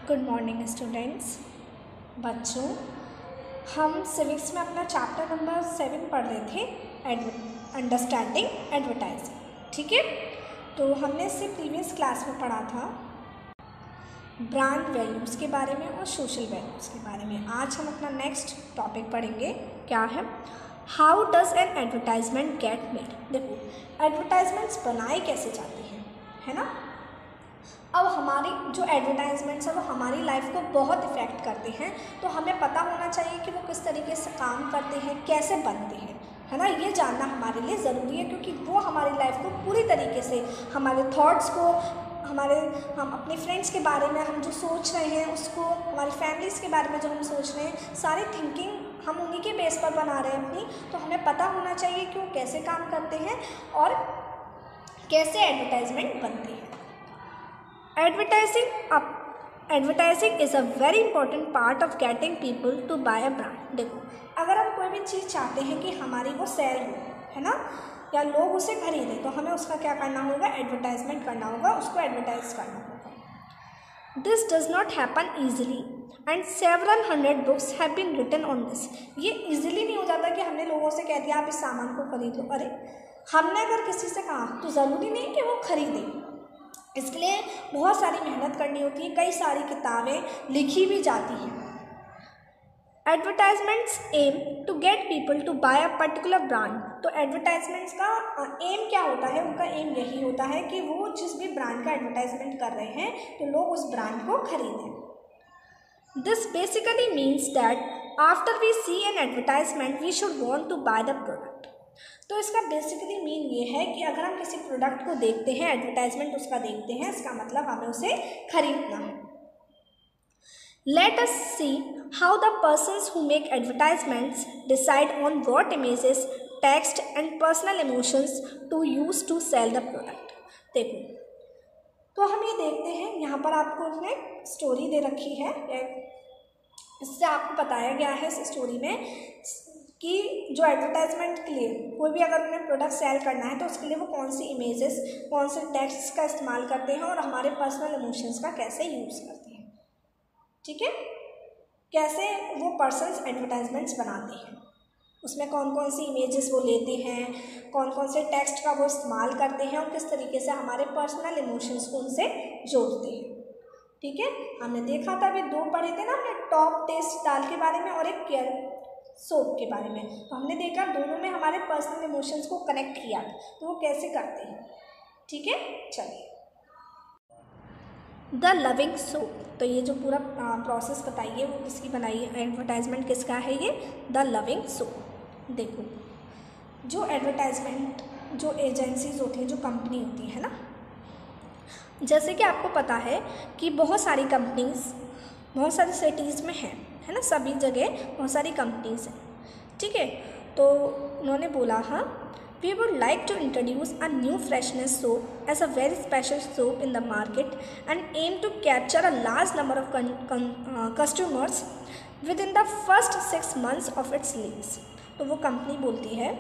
Good morning students. बच्चों, हम civics में अपना चैप्टर नंबर 7 पढ़ रहे थे, अंडरस्टैंडिंग एडवर्टाइजिंग। ठीक है, तो हमने इससे प्रीवियस क्लास में पढ़ा था ब्रांड वैल्यूज़ के बारे में और सोशल वैल्यूज़ के बारे में। आज हम अपना नेक्स्ट टॉपिक पढ़ेंगे, क्या है, how does an advertisement gate made. देखो, एडवर्टाइजमेंट्स बनाए कैसे जाते हैं, है ना। अब हमारी जो एडवर्टाइजमेंट्स है वो हमारी लाइफ को बहुत इफ़ेक्ट करते हैं, तो हमें पता होना चाहिए कि वो किस तरीके से काम करते हैं, कैसे बनते हैं, है ना। ये जानना हमारे लिए ज़रूरी है, क्योंकि वो हमारी लाइफ को पूरी तरीके से, हमारे थॉट्स को, हम अपने फ्रेंड्स के बारे में हम जो सोच रहे हैं उसको, हमारी फैमिलीज़ के बारे में जो हम सोच रहे हैं, सारी थिंकिंग हम उन्हीं के बेस पर बना रहे हैं अपनी। तो हमें पता होना चाहिए कि वो कैसे काम करते हैं और कैसे एडवर्टाइजमेंट बनती है। Advertising is a very important part of getting people to buy a brand. देखो, अगर हम कोई भी चीज़ चाहते हैं कि हमारी वो सेल हो, है ना, या लोग उसे खरीदें, तो हमें उसका क्या करना होगा, एडवर्टाइजमेंट करना होगा, उसको एडवर्टाइज करना होगा। This does not happen easily and several hundred books have been written on this. ये ईजिली नहीं हो जाता कि हमने लोगों से कह दिया आप इस सामान को खरीद लो। अरे, हमने अगर किसी से कहा तो ज़रूरी नहीं कि वो खरीदे, इसके लिए बहुत सारी मेहनत करनी होती है, कई सारी किताबें लिखी भी जाती हैं। Advertisements aim to get people to buy a particular brand. तो एडवर्टाइजमेंट्स का एम क्या होता है, उनका एम यही होता है कि वो जिस भी ब्रांड का एडवर्टाइजमेंट कर रहे हैं तो लोग उस ब्रांड को खरीदें। This basically means that after we see an advertisement we should want to buy the product. तो इसका बेसिकली मीन ये है कि अगर हम किसी प्रोडक्ट को देखते हैं, एडवर्टाइजमेंट उसका देखते हैं, इसका मतलब हमें उसे खरीदना है। Let us see how the persons who make advertisements decide on what images, text and personal emotions to use to sell the product. देखो, तो हम ये देखते हैं, यहाँ पर आपको उसने स्टोरी दे रखी है, इससे आपको बताया गया है इस स्टोरी में कि जो एडवर्टाइजमेंट के लिए कोई भी अगर उन्हें प्रोडक्ट सेल करना है तो उसके लिए वो कौन सी इमेजेस, कौन से टेक्स्ट का इस्तेमाल करते हैं और हमारे पर्सनल इमोशंस का कैसे यूज़ करते हैं। ठीक है, कैसे वो पर्सन्स एडवर्टाइजमेंट्स बनाते हैं, उसमें कौन कौन सी इमेजेस वो लेते हैं, कौन कौन से टेक्स्ट का वो इस्तेमाल करते हैं और किस तरीके से हमारे पर्सनल इमोशंस को उनसे जोड़ते हैं। ठीक है, हमने देखा था, अभी 2 पढ़े थे ना हमने, टॉप टेस्ट दाल के बारे में और एक केयर सोप के बारे में। तो हमने देखा दोनों में हमारे पर्सनल इमोशंस को कनेक्ट किया, तो वो कैसे करते हैं। ठीक है, चलिए, द लविंग सोप। तो ये जो पूरा प्रोसेस बताइए वो किसकी बनाई है, एडवर्टाइजमेंट किसका है, ये द लविंग सोप। देखो, जो एडवर्टाइजमेंट, जो एजेंसीज होती हैं, जो कंपनी होती है ना, जैसे कि आपको पता है कि बहुत सारी कंपनीज बहुत सारी सिटीज़ में है ना, सभी जगह बहुत सारी कंपनीज हैं। ठीक है, तो उन्होंने बोला, हाँ, we would like to introduce a new freshness soap as a very special soap in the market and aim to capture a large number of customers within the first 6 months of its lease. तो वो company बोलती है,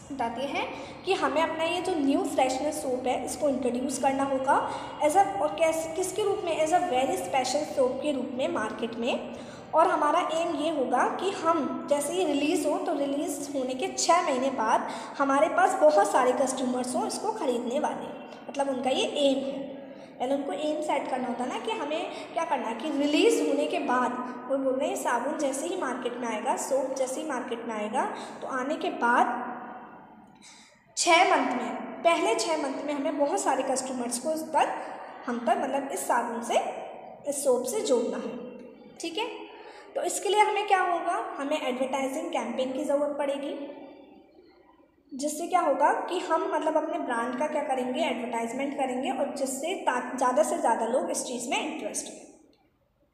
बताती है कि हमें अपना ये जो न्यू फ्रेशनेस सोप है इसको इंट्रोड्यूस करना होगा एज अ, और किसके रूप में, as a very special soap के रूप में मार्केट में। और हमारा एम ये होगा कि हम जैसे ही रिलीज़ हो तो रिलीज़ होने के 6 महीने बाद हमारे पास बहुत सारे कस्टमर्स हों इसको ख़रीदने वाले। मतलब उनका ये एम है। पहले उनको एम सेट करना होता ना कि हमें क्या करना है कि रिलीज़ होने के बाद, वो बोल रहे हैं साबुन जैसे ही मार्केट में आएगा, सोप जैसे ही मार्केट में आएगा, तो आने के बाद 6 मंथ में, पहले 6 मंथ में हमें बहुत सारे कस्टमर्स को हम तक मतलब इस साबुन से, इस सोप से जोड़ना है। ठीक है, तो इसके लिए हमें क्या होगा, हमें एडवर्टाइजिंग कैंपेन की ज़रूरत पड़ेगी, जिससे क्या होगा कि हम मतलब अपने ब्रांड का क्या करेंगे, एडवर्टाइजमेंट करेंगे, और जिससे ज़्यादा से ज़्यादा लोग इस चीज़ में इंटरेस्ट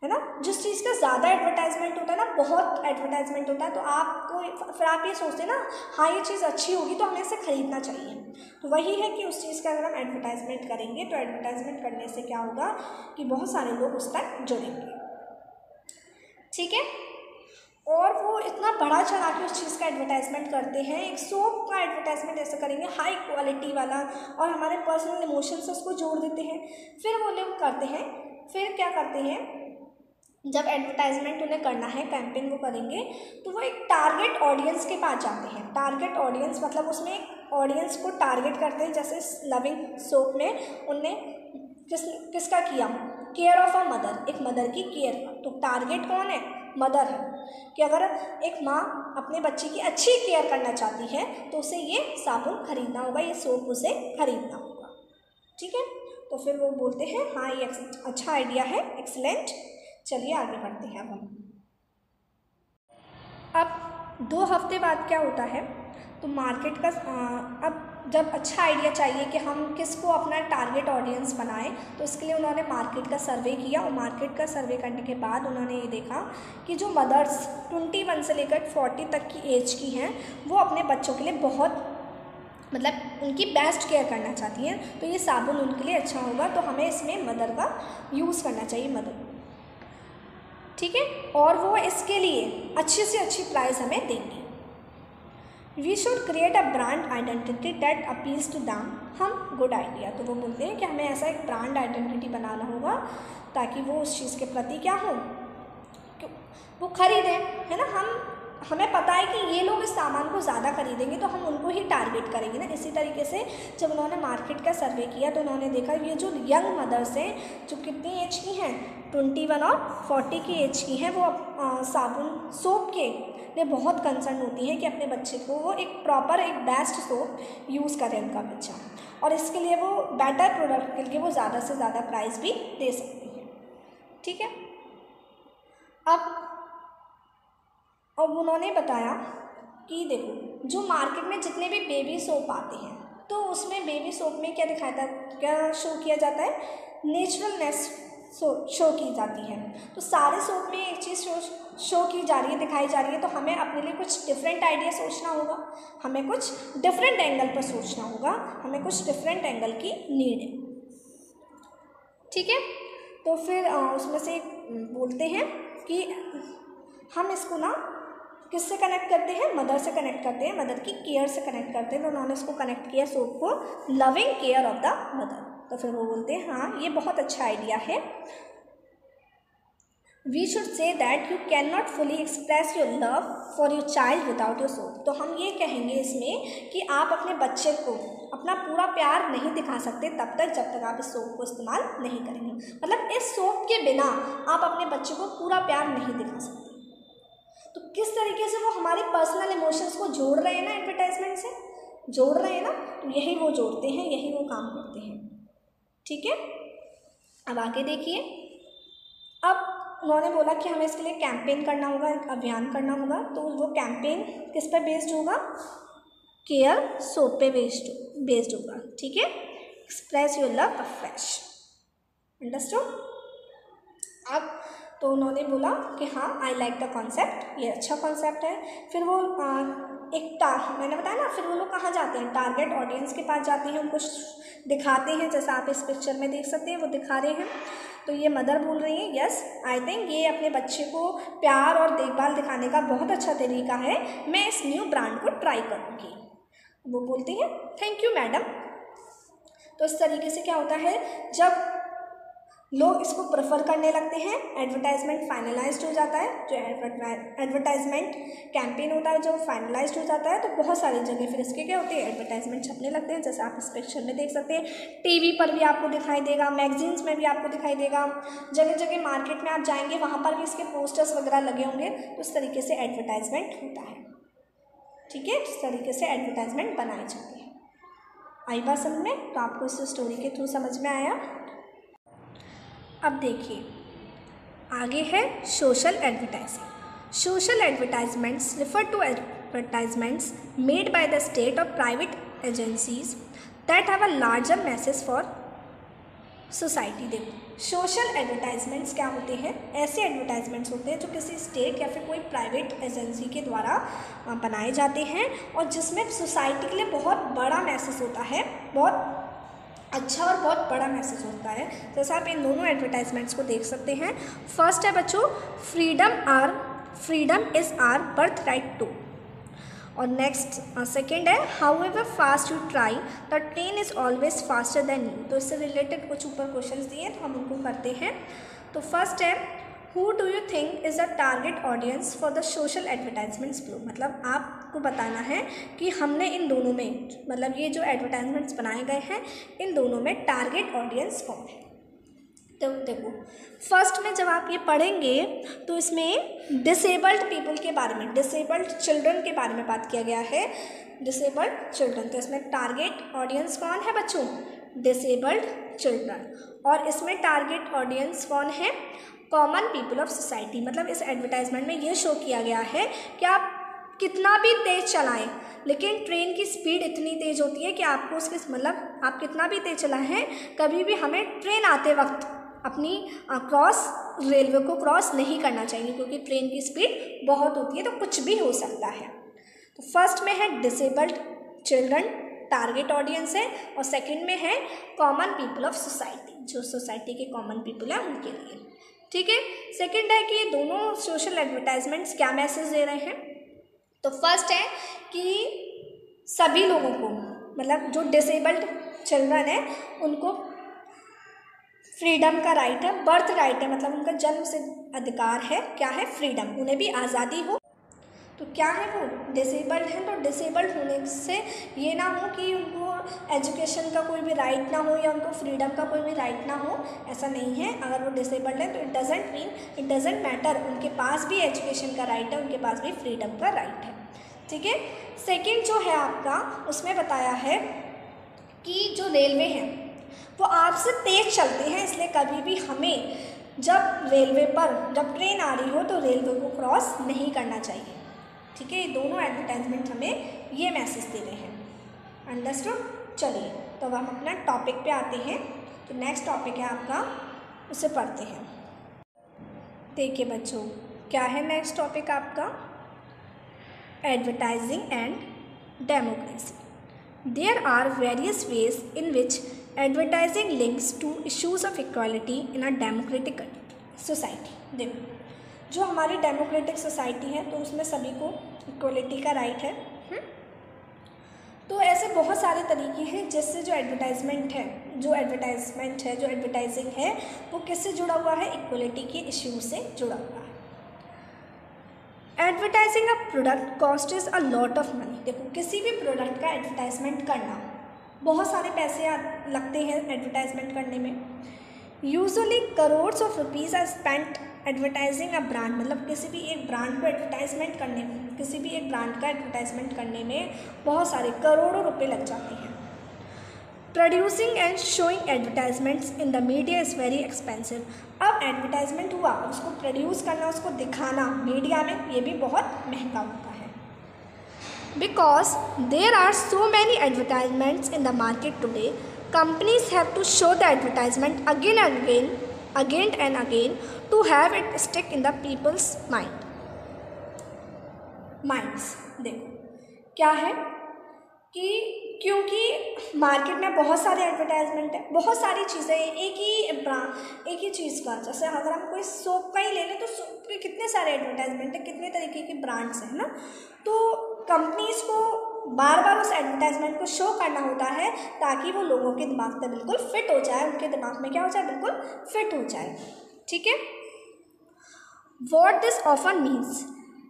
है ना। जिस चीज़ का ज़्यादा एडवर्टाइजमेंट होता है ना, बहुत एडवर्टाइजमेंट होता है, तो आपको फिर आप ये सोचते हैं ना, हाँ ये चीज़ अच्छी होगी तो हमें इसे ख़रीदना चाहिए। तो वही है कि उस चीज़ का अगर हम एडवर्टाइजमेंट करेंगे तो एडवर्टाइजमेंट करने से क्या होगा कि बहुत सारे लोग उस तक जुड़ेंगे। ठीक है, और वो इतना बड़ा चढ़ा के उस चीज़ का एडवर्टाइजमेंट करते हैं। एक सोप का एडवर्टाइजमेंट ऐसे करेंगे हाई क्वालिटी वाला, और हमारे पर्सनल इमोशन से उसको जोड़ देते हैं। फिर वो लोग करते हैं फिर क्या करते हैं, जब एडवर्टाइजमेंट उन्हें करना है, कैंपेन वो करेंगे, तो वो एक टारगेट ऑडियंस के पास जाते हैं। टारगेट ऑडियंस मतलब उसमें एक ऑडियंस को टारगेट करते हैं। जैसे लविंग सोप में उनने किसका किया, केयर ऑफ अ मदर, एक मदर की केयर का। तो टारगेट कौन है, मदर है, कि अगर एक माँ अपने बच्चे की अच्छी केयर करना चाहती है तो उसे ये साबुन खरीदना होगा, ये सोप उसे खरीदना होगा। ठीक है, तो फिर वो बोलते हैं हाँ ये अच्छा आइडिया है, एक्सीलेंट, चलिए आगे बढ़ते हैं। अब 2 हफ्ते बाद क्या होता है, तो मार्केट का अब जब अच्छा आइडिया चाहिए कि हम किसको अपना टारगेट ऑडियंस बनाएं, तो इसके लिए उन्होंने मार्केट का सर्वे किया। और मार्केट का सर्वे करने के बाद उन्होंने ये देखा कि जो मदर्स 21 से लेकर 40 तक की एज की हैं, वो अपने बच्चों के लिए बहुत मतलब उनकी बेस्ट केयर करना चाहती हैं, तो ये साबुन उनके लिए अच्छा होगा, तो हमें इसमें मदर का यूज़ करना चाहिए, मदर। ठीक है, और वो इसके लिए अच्छी से अच्छी प्राइस हमें देंगी। We should create a brand identity that appeals to them, hmm good idea. तो वो बोलते हैं कि हमें ऐसा एक ब्रांड आइडेंटिटी बनाना होगा ताकि वो उस चीज़ के प्रति क्या हो, वो खरीदें, है ना। हमें पता है कि ये लोग इस सामान को ज़्यादा खरीदेंगे, तो हम उनको ही टारगेट करेंगे ना। इसी तरीके से जब उन्होंने मार्केट का सर्वे किया तो उन्होंने देखा ये जो यंग मदर्स हैं, जो कितनी एज की हैं, 21 और 40 की एज की हैं, वो साबुन सोप के लिए बहुत कंसर्न होती हैं कि अपने बच्चे को वो एक प्रॉपर एक बेस्ट सोप यूज़ करे उनका बच्चा, और इसके लिए वो बेटर प्रोडक्ट के लिए वो ज़्यादा से ज़्यादा प्राइस भी दे सकती हैं। ठीक है, अब उन्होंने बताया कि देखो जो मार्केट में जितने भी बेबी सोप आते हैं, तो उसमें बेबी सोप में क्या दिखाता है, क्या शो किया जाता है, नेचुरलनेस शो की जाती है। तो सारे सोप में एक चीज़ शो की जा रही है, दिखाई जा रही है, तो हमें अपने लिए कुछ डिफरेंट आइडिया सोचना होगा, हमें कुछ डिफरेंट एंगल पर सोचना होगा, हमें कुछ डिफरेंट एंगल की नीड है। ठीक है, तो फिर उसमें से बोलते हैं कि हम इसको ना किससे कनेक्ट करते हैं, मदर से कनेक्ट करते हैं, मदर की केयर से कनेक्ट करते हैं। तो उन्होंने इसको कनेक्ट किया सोप को loving care of the mother. तो फिर वो बोलते हैं हाँ ये बहुत अच्छा आइडिया है। We should say that you can not fully express your love for your child without your soap. तो हम ये कहेंगे इसमें कि आप अपने बच्चे को अपना पूरा प्यार नहीं दिखा सकते तब तक जब तक आप इस सोप को इस्तेमाल नहीं करेंगे। मतलब इस सोप के बिना आप अपने बच्चे को पूरा प्यार नहीं दिखा सकते। तो किस तरीके से वो हमारे पर्सनल इमोशंस को जोड़ रहे हैं ना, एडवर्टाइजमेंट से जोड़ रहे हैं ना, तो यही वो जोड़ते हैं, यही वो काम करते हैं। ठीक है, अब आगे देखिए। अब उन्होंने बोला कि हमें इसके लिए कैंपेन करना होगा, एक अभियान करना होगा। तो वो कैंपेन किस पर बेस्ड होगा, केयर सोप पे बेस्ड होगा। ठीक है, express your love afresh, understood. अब तो उन्होंने बोला कि हाँ आई लाइक द कॉन्सेप्ट, ये अच्छा कॉन्सेप्ट है। फिर वो मैंने बताया ना, फिर वो लोग कहाँ जाते हैं, टारगेट ऑडियंस के पास जाते हैं, उनको दिखाते हैं, जैसा आप इस पिक्चर में देख सकते हैं वो दिखा रहे हैं। तो ये मदर बोल रही है यस आई थिंक ये अपने बच्चे को प्यार और देखभाल दिखाने का बहुत अच्छा तरीका है, मैं इस न्यू ब्रांड को ट्राई करूँगी। वो बोलती हैं थैंक यू मैडम। तो इस तरीके से क्या होता है, जब लोग इसको प्रेफर करने लगते हैं, एडवर्टाइजमेंट फाइनलाइज्ड हो जाता है। जो एडवर्टाइजमेंट कैंपेन होता है जो फाइनलाइज्ड हो जाता है, तो बहुत सारी जगह फिर इसके क्या होते हैं, एडवर्टाइजमेंट छपने लगते हैं। जैसे आप इस पिक्चर में देख सकते हैं, टीवी पर भी आपको दिखाई देगा, मैगजीन्स में भी आपको दिखाई देगा, जगह जगह मार्केट में आप जाएंगे वहाँ पर भी इसके पोस्टर्स वगैरह लगे होंगे। तो इस तरीके से एडवर्टाइजमेंट होता है। ठीक है, इस तरीके से एडवर्टाइजमेंट बनाई जाती है। आई बात समझ में? तो आपको इस स्टोरी के थ्रू समझ में आया। अब देखिए आगे है social advertising. Social advertisements refer to advertisements made by the state और private agencies that have a larger message for society. देखो सोशल एडवर्टाइजमेंट्स क्या होते हैं, ऐसे एडवर्टाइजमेंट्स होते हैं जो किसी स्टेट या फिर कोई प्राइवेट एजेंसी के द्वारा बनाए जाते हैं और जिसमें सोसाइटी के लिए बहुत बड़ा मैसेज होता है, बहुत अच्छा और बहुत बड़ा मैसेज होता है। जैसे आप इन दोनों एडवर्टाइजमेंट्स को देख सकते हैं। फर्स्ट है बच्चों, freedom is our birthright to. और नेक्स्ट सेकेंड है however fast you try the train is always faster than you. तो इससे रिलेटेड कुछ ऊपर क्वेश्चंस दिए तो हम उनको करते हैं। तो फर्स्ट है who do you think is the target audience for the social advertisements blow. मतलब आपको बताना है कि हमने इन दोनों में, मतलब ये जो एडवर्टाइजमेंट्स बनाए गए हैं इन दोनों में टारगेट ऑडियंस कौन है। तो देखो फर्स्ट में जब आप ये पढ़ेंगे तो इसमें डिसेबल्ड पीपल के बारे में, डिसेबल्ड चिल्ड्रन के बारे में बात किया गया है, डिसेबल्ड चिल्ड्रन। तो इसमें टारगेट ऑडियंस कौन है बच्चों, डिसेबल्ड चिल्ड्रन। और इसमें टारगेट ऑडियंस कौन है, कॉमन पीपल ऑफ सोसाइटी। मतलब इस एडवर्टाइजमेंट में ये शो किया गया है कि आप कितना भी तेज़ चलाएं लेकिन ट्रेन की स्पीड इतनी तेज़ होती है कि आपको उसके, मतलब आप कितना भी तेज़ चलाएं हैं कभी भी हमें ट्रेन आते वक्त अपनी रेलवे को क्रॉस नहीं करना चाहिए क्योंकि ट्रेन की स्पीड बहुत होती है, तो कुछ भी हो सकता है। तो फर्स्ट में है डिसेबल्ड चिल्ड्रन, टारगेट ऑडियंस है, और सेकंड में है कॉमन पीपल ऑफ सोसाइटी, जो सोसाइटी के कॉमन पीपल है उनके लिए। ठीक है। सेकंड है कि दोनों सोशल एडवर्टाइजमेंट्स क्या मैसेज दे रहे हैं। तो फर्स्ट है कि सभी लोगों को, मतलब जो डिसेबल्ड चिल्ड्रन है उनको फ्रीडम का राइट है, बर्थ राइट है, मतलब उनका जन्म से अधिकार है, क्या है, फ्रीडम, उन्हें भी आज़ादी हो। तो क्या है वो डिसेबल्ड है, तो डिसेबल्ड होने से ये ना हो कि उनको एजुकेशन का कोई भी राइट ना हो या उनको फ्रीडम का कोई भी राइट ना हो, ऐसा नहीं है। अगर वो डिसेबल्ड है तो इट डजेंट मैटर, उनके पास भी एजुकेशन का राइट है, उनके पास भी फ्रीडम का राइट है। ठीक है। सेकेंड जो है आपका, उसमें बताया है कि जो रेलवे है वो आपसे तेज़ चलते हैं, इसलिए कभी भी हमें जब रेलवे पर जब ट्रेन आ रही हो तो रेलवे को क्रॉस नहीं करना चाहिए। ठीक है। ये दोनों एडवर्टाइजमेंट हमें ये मैसेज दे रहे हैं। अंडरस्टूड। चलिए तो अब हम अपना टॉपिक पे आते हैं। तो नेक्स्ट टॉपिक है आपका, उसे पढ़ते हैं। देखिए बच्चों क्या है नेक्स्ट टॉपिक आपका, advertising and democracy. There are various ways in which advertising links to issues of equality in a democratic society। देखो जो हमारी डेमोक्रेटिक सोसाइटी है तो उसमें सभी को इक्वलिटी का राइट है। तो ऐसे बहुत सारे तरीके हैं जिससे जो एडवर्टाइजिंग है वो किससे जुड़ा हुआ है, इक्वलिटी के इश्यू से जुड़ा हुआ है। Advertising a product cost is a lot of money. देखो किसी भी प्रोडक्ट का एडवर्टाइजमेंट करना बहुत सारे पैसे लगते हैं एडवर्टाइजमेंट करने में। Usually crores of rupees are spent advertising a brand. मतलब किसी भी एक ब्रांड को एडवर्टाइजमेंट करने में, किसी भी एक ब्रांड का एडवर्टाइजमेंट करने में बहुत सारे करोड़ों रुपए लग जाते हैं। Producing and showing advertisements in the media is very expensive. अब एडवर्टाइजमेंट हुआ, उसको प्रोड्यूस करना, उसको दिखाना मीडिया में, ये भी बहुत महंगा होता है। Because there are so many advertisements in the market today, companies have to show the advertisement again and again to have it stick in the people's minds. देखो क्या है कि क्योंकि मार्केट में बहुत सारे एडवर्टाइजमेंट है, बहुत सारी चीज़ें, एक ही चीज़ का, जैसे अगर हम कोई सोप का ही ले लें तो सोप के कितने सारे एडवर्टाइजमेंट है, कितने तरीके के ब्रांड्स हैं ना। तो कंपनीज को बार बार उस एडवर्टाइजमेंट को शो करना होता है ताकि वो लोगों के दिमाग में बिल्कुल फिट हो जाए, उनके दिमाग में क्या हो जाए, बिल्कुल फिट हो जाए। ठीक है। What this often means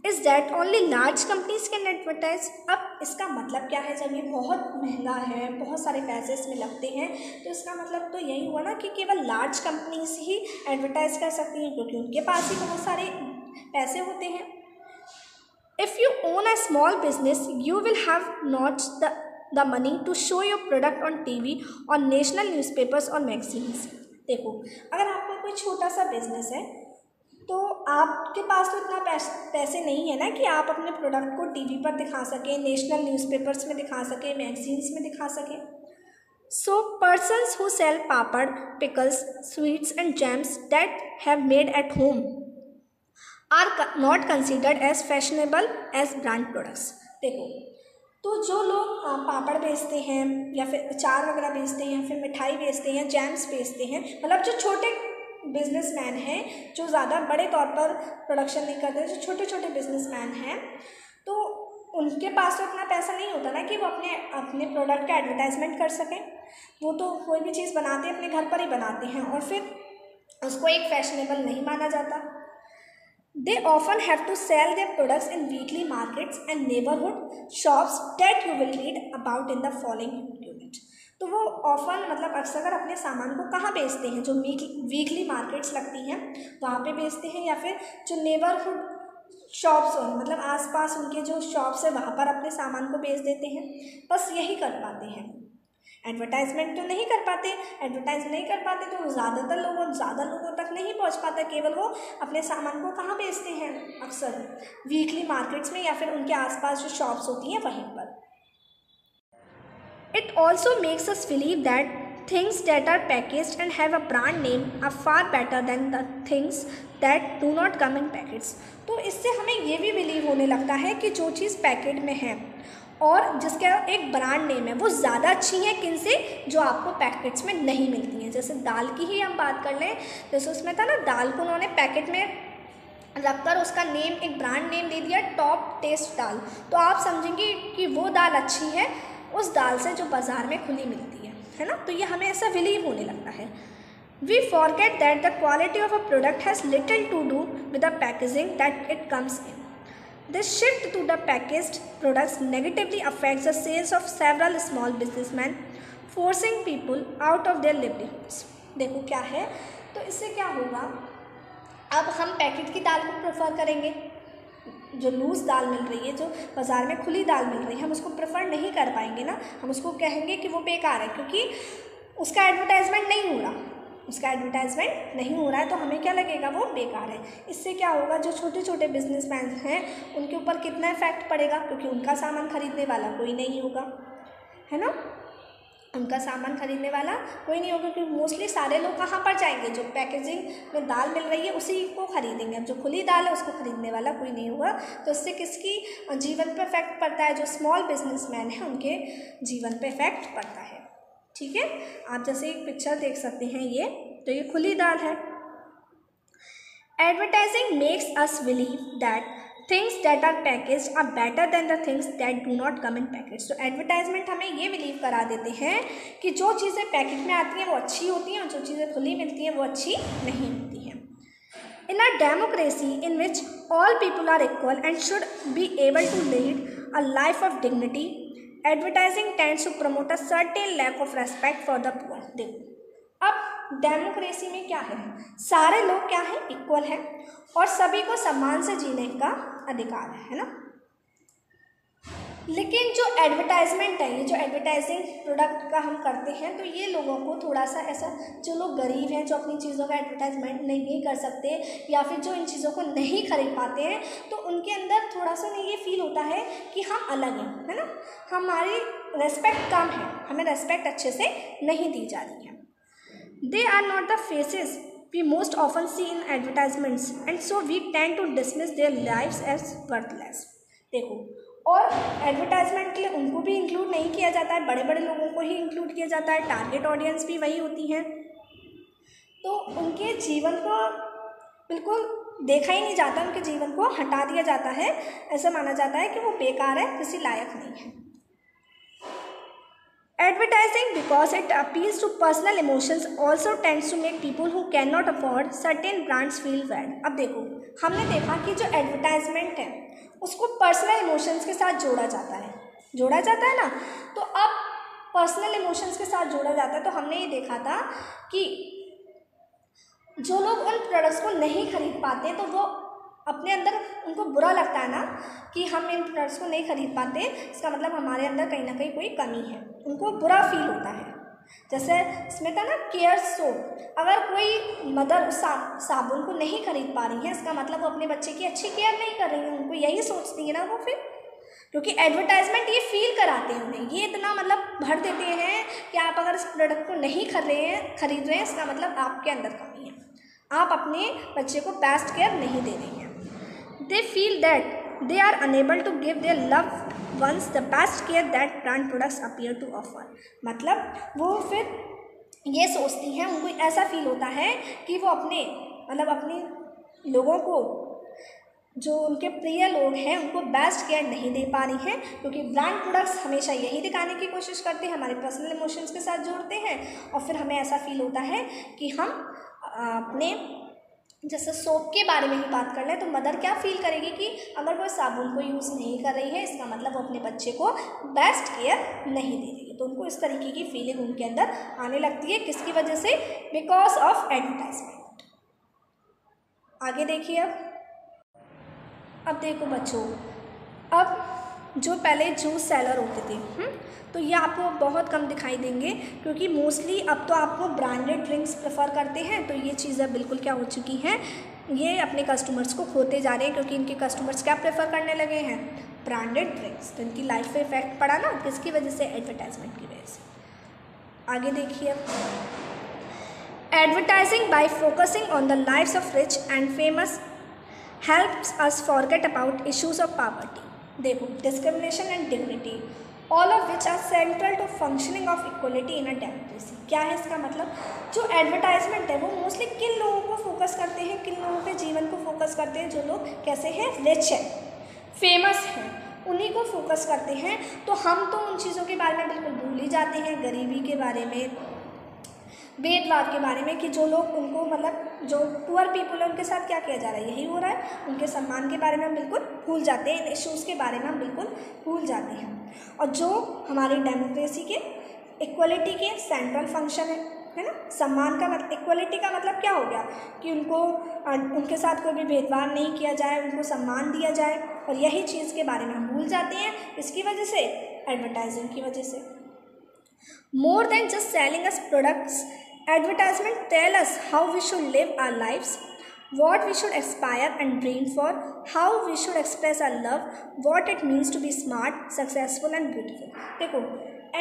is that only large companies can advertise. अब इसका मतलब क्या है, जब ये बहुत महंगा है, बहुत सारे पैसे इसमें लगते हैं, तो इसका मतलब तो यही हुआ ना कि केवल लार्ज कंपनीज ही एडवर्टाइज कर सकती हैं क्योंकि उनके पास ही बहुत सारे पैसे होते हैं। If you own a small business you will have not the money to show your product on TV और नेशनल न्यूज़पेपर्स और मैगजीन्स। देखो अगर आपका कोई छोटा सा बिजनेस है तो आपके पास तो इतना पैसे नहीं है ना कि आप अपने प्रोडक्ट को टीवी पर दिखा सकें, नेशनल न्यूज़पेपर्स में दिखा सकें, मैगजीन्स में दिखा सकें। So persons who sell papad, pickles, sweets and jams that have made at home are not considered as fashionable as brand products. देखो तो जो लोग पापड़ बेचते हैं या फिर अचार वगैरह बेचते हैं या फिर मिठाई बेचते हैं, जैम्स बेचते हैं, मतलब जो छोटे बिजनेसमैन हैं, जो ज़्यादा बड़े तौर पर प्रोडक्शन नहीं करते, जो छोटे छोटे बिजनेसमैन हैं, तो उनके पास तो इतना पैसा नहीं होता ना कि वो अपने प्रोडक्ट का एडवर्टाइजमेंट कर सकें। वो तो कोई भी चीज़ बनाते हैं अपने घर पर ही बनाते हैं और फिर उसको एक फैशनेबल नहीं माना जाता। They often have to sell their products in weekly markets and neighborhood shops that you will read about in the following unit. तो वो ऑफन मतलब अक्सर अपने सामान को कहाँ बेचते हैं, जो वीकली मार्केट्स लगती हैं वहाँ पे बेचते हैं, या फिर जो नेबरहुड शॉप्स हो मतलब आसपास उनके जो शॉप्स है वहाँ पर अपने सामान को बेच देते हैं। बस यही कर पाते हैं, एडवर्टाइजमेंट तो नहीं कर पाते। एडवर्टाइज नहीं कर पाते तो ज़्यादा लोगों तक नहीं पहुंच पाता। केवल वो अपने सामान को कहाँ बेचते हैं, अक्सर वीकली मार्केट्स में या फिर उनके आसपास जो शॉप्स होती हैं वहीं पर। It also makes us believe that things that are packaged and have a brand name are far better than the things that do not come in packets. तो इससे हमें ये भी बिलीव होने लगता है कि जो चीज़ पैकेट में है और जिसका एक ब्रांड नेम है वो ज़्यादा अच्छी है किनसे, जो आपको पैकेट्स में नहीं मिलती हैं। जैसे दाल की ही हम बात कर लें, जैसे उसमें था ना, दाल को उन्होंने पैकेट में रखकर उसका नेम, एक ब्रांड नेम दे दिया टॉप टेस्ट दाल, तो आप समझेंगे कि वो दाल अच्छी है उस दाल से जो बाज़ार में खुली मिलती है ना। तो ये हमें ऐसा बिलीव होने लगता है। We forget that the quality of a product has little to do with the packaging that it comes in. This shift to the packaged products negatively affects the sales of several small businessmen, forcing people out of their livelihoods. देखो क्या है, तो इससे क्या होगा, अब हम packet की दाल को प्रेफर करेंगे, जो लूज़ दाल मिल रही है, जो बाज़ार में खुली दाल मिल रही है, हम उसको प्रेफर नहीं कर पाएंगे ना। हम उसको कहेंगे कि वो बेकार है क्योंकि उसका एडवर्टाइजमेंट नहीं हो रहा है, तो हमें क्या लगेगा, वो बेकार है। इससे क्या होगा, जो छोटे छोटे बिजनेसमैन हैं उनके ऊपर कितना इफेक्ट पड़ेगा, क्योंकि उनका सामान खरीदने वाला कोई नहीं होगा, है ना। उनका सामान खरीदने वाला कोई नहीं होगा क्योंकि मोस्टली सारे लोग कहाँ पर जाएंगे, जो पैकेजिंग में दाल मिल रही है उसी को खरीदेंगे। अब जो खुली दाल है उसको खरीदने वाला कोई नहीं होगा। तो इससे किसकी जीवन पर इफेक्ट पड़ता है, जो स्मॉल बिजनेसमैन हैं उनके जीवन पर इफेक्ट पड़ता है। ठीक है, आप जैसे एक पिक्चर देख सकते हैं, ये खुली दाल है। Advertising makes us believe that things that are packaged are better than the things that do not come in packets. तो एडवर्टाइजमेंट हमें ये बिलीव करा देते हैं कि जो चीज़ें पैकेट में आती हैं वो अच्छी होती हैं और जो चीज़ें खुली मिलती हैं वो अच्छी नहीं होती हैं। In a democracy in which all people are equal and should be able to lead a life of dignity, advertising tends to promote a certain lack of respect for the poor. देखो, अब democracy में क्या है, सारे लोग क्या है, equal हैं और सभी को सम्मान से जीने का अधिकार है ना। लेकिन जो एडवर्टाइजमेंट है, ये जो एडवर्टाइजिंग प्रोडक्ट का हम करते हैं, तो ये लोगों को थोड़ा सा ऐसा, जो लोग गरीब हैं, जो अपनी चीज़ों का एडवर्टाइजमेंट नहीं कर सकते या फिर जो इन चीज़ों को नहीं खरीद पाते हैं, तो उनके अंदर थोड़ा सा ये फील होता है कि हम अलग हैं, है ना, हमारी रेस्पेक्ट कम है, हमें रेस्पेक्ट अच्छे से नहीं दी जा रही है। They are not the faces we most often see in advertisements and so we tend to dismiss their lives as worthless. देखो, और एडवर्टाइजमेंट के लिए उनको भी इंक्लूड नहीं किया जाता है, बड़े बड़े लोगों को ही इंक्लूड किया जाता है, टारगेट ऑडियंस भी वही होती हैं, तो उनके जीवन को बिल्कुल देखा ही नहीं जाता, उनके जीवन को हटा दिया जाता है, ऐसा माना जाता है कि वो बेकार है, किसी लायक नहीं है। Advertising, because it appeals to personal emotions, also tends to make people who cannot afford certain brands feel bad. अब देखो, हमने देखा कि जो एडवर्टाइजमेंट है उसको पर्सनल इमोशंस के साथ जोड़ा जाता है ना। तो अब पर्सनल इमोशंस के साथ जोड़ा जाता है, तो हमने ये देखा था कि जो लोग उन प्रोडक्ट्स को नहीं खरीद पाते तो वो अपने अंदर, उनको बुरा लगता है ना कि हम इन प्रोडक्ट्स को नहीं खरीद पाते, इसका मतलब हमारे अंदर कहीं ना कहीं कोई कमी है, उनको बुरा फील होता है। जैसे इसमें था ना केयर सोप, अगर कोई मदर साबुन को नहीं खरीद पा रही है, इसका मतलब वो अपने बच्चे की अच्छी केयर नहीं कर रही है, उनको यही सोचती है ना वो, फिर क्योंकि एडवर्टाइजमेंट ये फील कराते हैं उन्हें, ये इतना मतलब भर देते हैं कि आप अगर इस प्रोडक्ट को नहीं खरीद रहे हैं, इसका मतलब आपके अंदर कमी है, आप अपने बच्चे को बेस्ट केयर नहीं दे रही हैं। They feel that they are unable to give their loved ones the best care that brand products appear to offer. मतलब वो फिर ये सोचती हैं, उनको ऐसा फील होता है कि वो अपने लोगों को जो उनके प्रिय लोग हैं उनको बेस्ट केयर नहीं दे पा रही हैं, क्योंकि ब्रांड प्रोडक्ट्स हमेशा यही दिखाने की कोशिश करते हैं, हमारे पर्सनल इमोशंस के साथ जोड़ते हैं, और फिर हमें ऐसा फील होता है कि हम अपने, जैसे सोप के बारे में ही बात कर लें तो मदर क्या फील करेगी कि अगर वो साबुन को यूज़ नहीं कर रही है, इसका मतलब वो अपने बच्चे को बेस्ट केयर नहीं दे रही है। तो उनको इस तरीके की फीलिंग उनके अंदर आने लगती है, किसकी वजह से? Because of advertisement. आगे देखिए अब देखो बच्चों, अब जो पहले जूस सेलर होते थे तो ये आपको बहुत कम दिखाई देंगे, क्योंकि मोस्टली अब तो आपको ब्रांडेड ड्रिंक्स प्रेफर करते हैं। तो ये चीज़ें बिल्कुल क्या हो चुकी हैं, ये अपने कस्टमर्स को खोते जा रहे हैं, क्योंकि इनके कस्टमर्स क्या प्रेफर करने लगे हैं? Branded drinks. तो इनकी लाइफ पे इफेक्ट पड़ा ना, किसकी वजह से? एडवर्टाइजमेंट की वजह से। आगे देखिए, advertising bye focusing on the lives of rich and famous helps us forget about issues of poverty. देखो, discrimination and dignity, all of which are central to functioning of equality in a democracy. क्या है इसका मतलब? जो advertisement है वो mostly किन लोगों को फोकस करते हैं, किन लोगों के जीवन को फोकस करते हैं? जो लोग कैसे हैं? रिच हैं, फेमस हैं, उन्हीं को फोकस करते हैं। तो हम तो उन चीज़ों के बारे में बिल्कुल भूल ही जाते हैं, गरीबी के बारे में, भेदभाव के बारे में, कि जो लोग उनको मतलब जो पुअर पीपल है उनके साथ क्या किया जा रहा है, यही हो रहा है। उनके सम्मान के बारे में हम बिल्कुल भूल जाते हैं, इन इश्यूज़ के बारे में हम बिल्कुल भूल जाते हैं। और जो हमारी डेमोक्रेसी के, इक्वलिटी के सेंट्रल फंक्शन है ना, सम्मान का मतलब, इक्वलिटी का मतलब क्या हो गया कि उनको उनके साथ कोई भी भेदभाव नहीं किया जाए, उनको सम्मान दिया जाए, और यही चीज़ के बारे में हम भूल जाते हैं। इसकी वजह से? एडवर्टाइजिंग की वजह से। More than just selling us products, advertisement tell us how we should live our lives, what we should aspire and dream for, how we should express our love, what it means to be smart, successful and beautiful. देखो,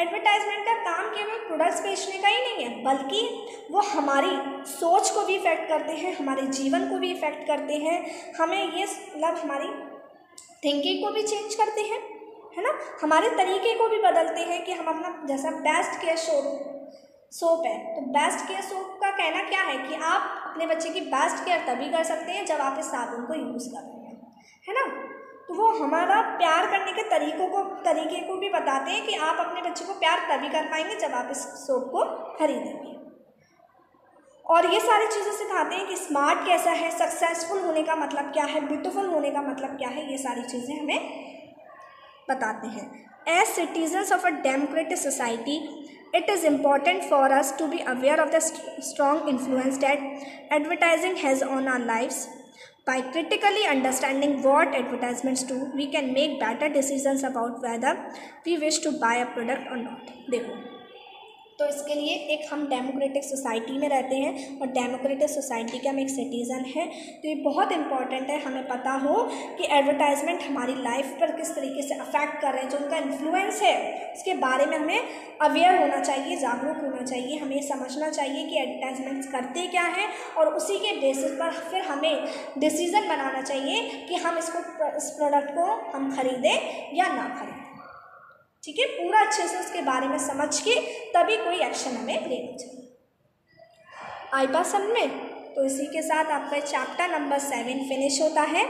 advertisement का काम केवल products बेचने का ही नहीं है, बल्कि वो हमारी सोच को भी इफेक्ट करते हैं, हमारे जीवन को भी इफेक्ट करते हैं, हमें ये मतलब हमारी थिंकिंग को भी चेंज करते हैं, है ना, हमारे तरीके को भी बदलते हैं। कि हम अपना, जैसा बेस्ट केयर सोप है, तो बेस्ट केयर सोप का कहना क्या है कि आप अपने बच्चे की बेस्ट केयर तभी कर सकते हैं जब आप इस साबुन को यूज़ कर रहे हैं, है ना। तो वो हमारा प्यार करने के तरीके को भी बताते हैं कि आप अपने बच्चे को प्यार तभी कर पाएंगे जब आप इस सोप को खरीदेंगे। और ये सारी चीज़ें सिखाते हैं कि स्मार्ट कैसा है, सक्सेसफुल होने का मतलब क्या है, ब्यूटीफुल होने का मतलब क्या है, ये सारी चीज़ें हमें बताते हैं। As citizens of a democratic society, it is important for us to be aware of the strong influence that advertising has on our lives. By critically understanding what advertisements do, we can make better decisions about whether we wish to buy a product or not. देखो, तो इसके लिए एक हम democratic society में रहते हैं, और डेमोक्रेटिक सोसाइटी के हम एक सिटीज़न हैं। तो ये बहुत इंपॉर्टेंट है हमें पता हो कि एडवर्टाइजमेंट हमारी लाइफ पर किस तरीके से अफेक्ट कर रहे हैं, जो उनका इन्फ्लुएंस है उसके बारे में हमें अवेयर होना चाहिए, जागरूक होना चाहिए, हमें ये समझना चाहिए कि एडवर्टाइजमेंट्स करते क्या हैं, और उसी के बेसिस पर फिर हमें डिसीज़न बनाना चाहिए कि हम इस प्रोडक्ट को हम खरीदें या ना खरीदें। ठीक है, पूरा अच्छे से उसके बारे में समझ के तभी कोई एक्शन हमें लेना चाहिए। आई बात समझ में? तो इसी के साथ आपका चैप्टर नंबर 7 फिनिश होता है,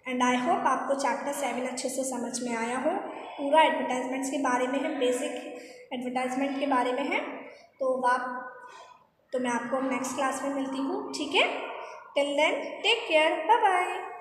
एंड आई होप आपको चैप्टर 7 अच्छे से समझ में आया हो। पूरा एडवर्टाइजमेंट्स के बारे में है, बेसिक एडवर्टाइजमेंट के बारे में है। तो मैं आपको नेक्स्ट क्लास में मिलती हूँ, ठीक है। Till then take care, bye bye.